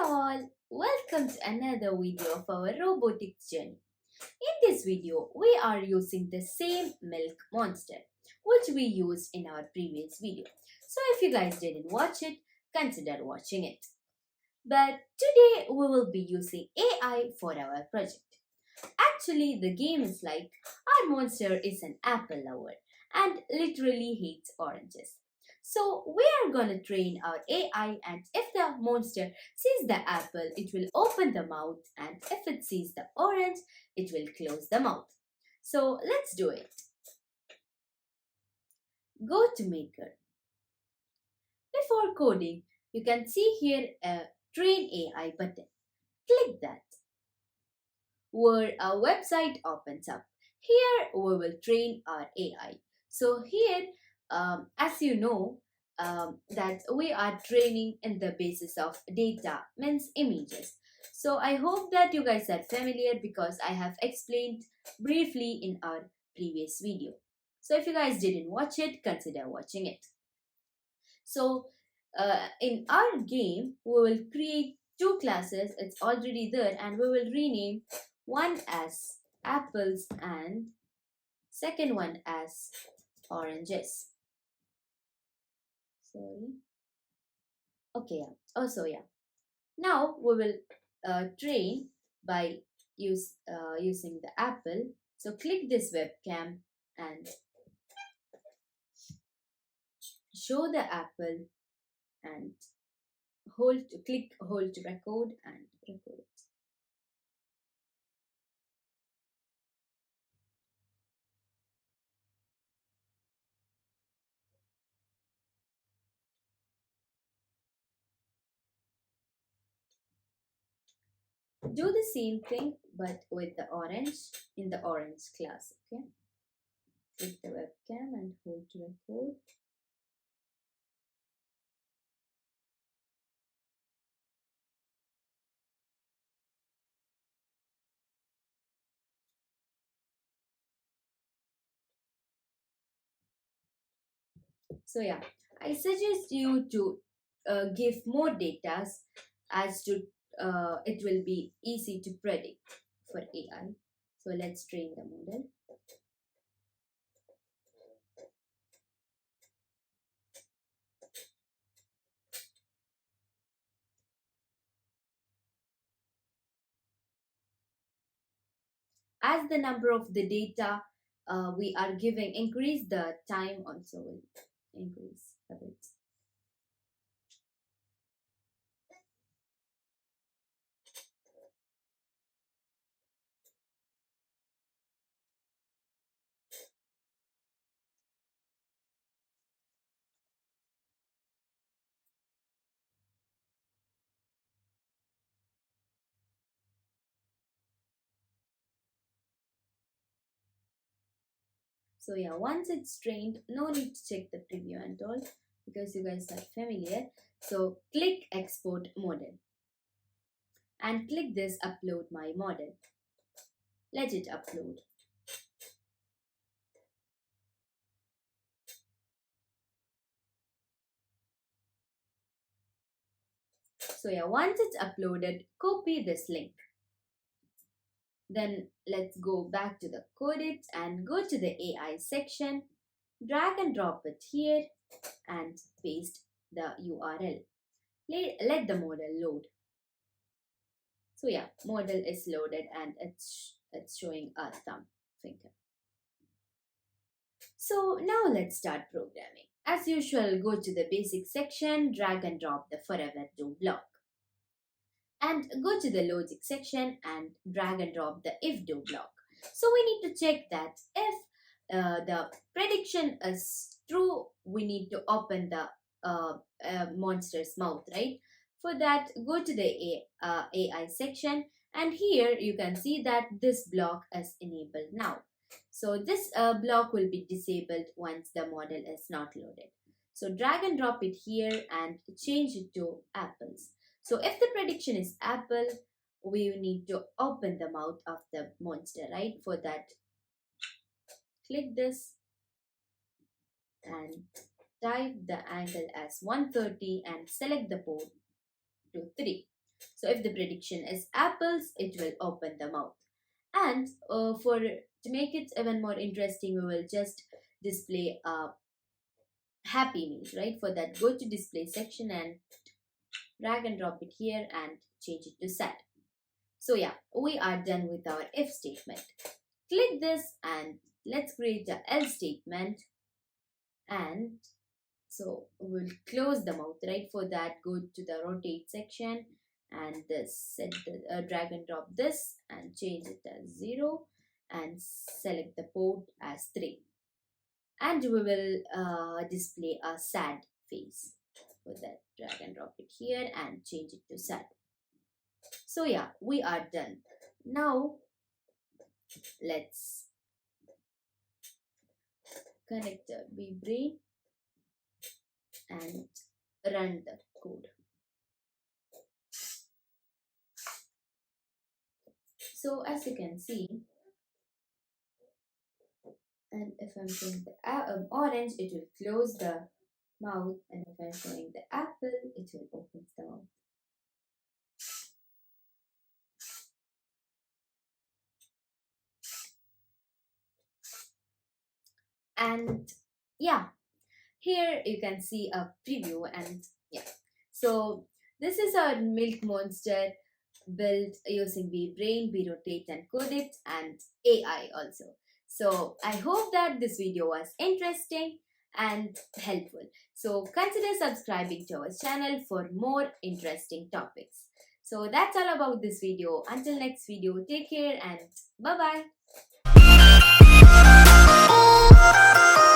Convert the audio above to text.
all, welcome to another video of our robotics journey. In this video, we are using the same milk monster which we used in our previous video. So if you guys didn't watch it, consider watching it. But today we will be using AI for our project. Actually, the game is like our monster is an apple lover and literally hates oranges. So we are gonna train our AI, and if the monster sees the apple, it will open the mouth, and if it sees the orange, it will close the mouth. So let's do it. Go to Maker. Before coding, you can see here a Train AI button. Click that, where our website opens up. Here we will train our AI. So here, as you know, that we are training in the basis of data, means images. So I hope that you guys are familiar because I have explained briefly in our previous video. So if you guys didn't watch it, consider watching it. So in our game, we will create two classes. It's already there, and we will rename one as apples and second one as oranges. Sorry. Okay, yeah. Also, yeah. Now we will train by using the apple. So click this webcam and show the apple and hold to record and record it. Do the same thing but with the orange in the orange class. Okay, click the webcam and hold to record. So yeah, I suggest you to give more data as to it will be easy to predict for AI. So let's train the model. As the number of the data we are giving increase, the time also will increase a bit. So yeah, once it's trained, no need to check the preview and all because you guys are familiar. So click export model and click this upload my model. Let it upload. So yeah, once it's uploaded, copy this link. Then let's go back to the Codeit and go to the AI section. Drag and drop it here and paste the URL. Let the model load. So yeah, model is loaded and it's showing a thumb finger. So now let's start programming. As usual, go to the basic section, drag and drop the forever do block. And go to the logic section and drag and drop the if do block. So we need to check that if the prediction is true, we need to open the monster's mouth, right? For that, go to the AI section, and here you can see that this block is enabled now. So this block will be disabled once the model is not loaded. So drag and drop it here and change it to apples. So if the prediction is apple, we need to open the mouth of the monster, right? For that, click this and type the angle as 130 and select the port to 3. So if the prediction is apples, it will open the mouth. And to make it even more interesting, we will just display a happy meal, right? For that, go to display section and drag and drop it here and change it to sad. So yeah, we are done with our if statement. Click this and let's create a else statement. And so we'll close the mouth, right? For that, go to the rotate section and set the drag and drop this and change it as 0 and select the port as 3. And we will display a sad face. For that, drag and drop it here and change it to sad. So yeah, we are done. Now let's connect the brain and run the code. So as you can see, and if I'm showing the orange, it will close the mouth, and if I'm showing the apple, it will open the mouth. And yeah, here you can see a preview, and yeah, so this is our milk monster built using VBrain, VRotate and Codeit and AI also. So I hope that this video was interesting and helpful. So consider subscribing to our channel for more interesting topics. So that's all about this video. Until next video, take care and bye bye.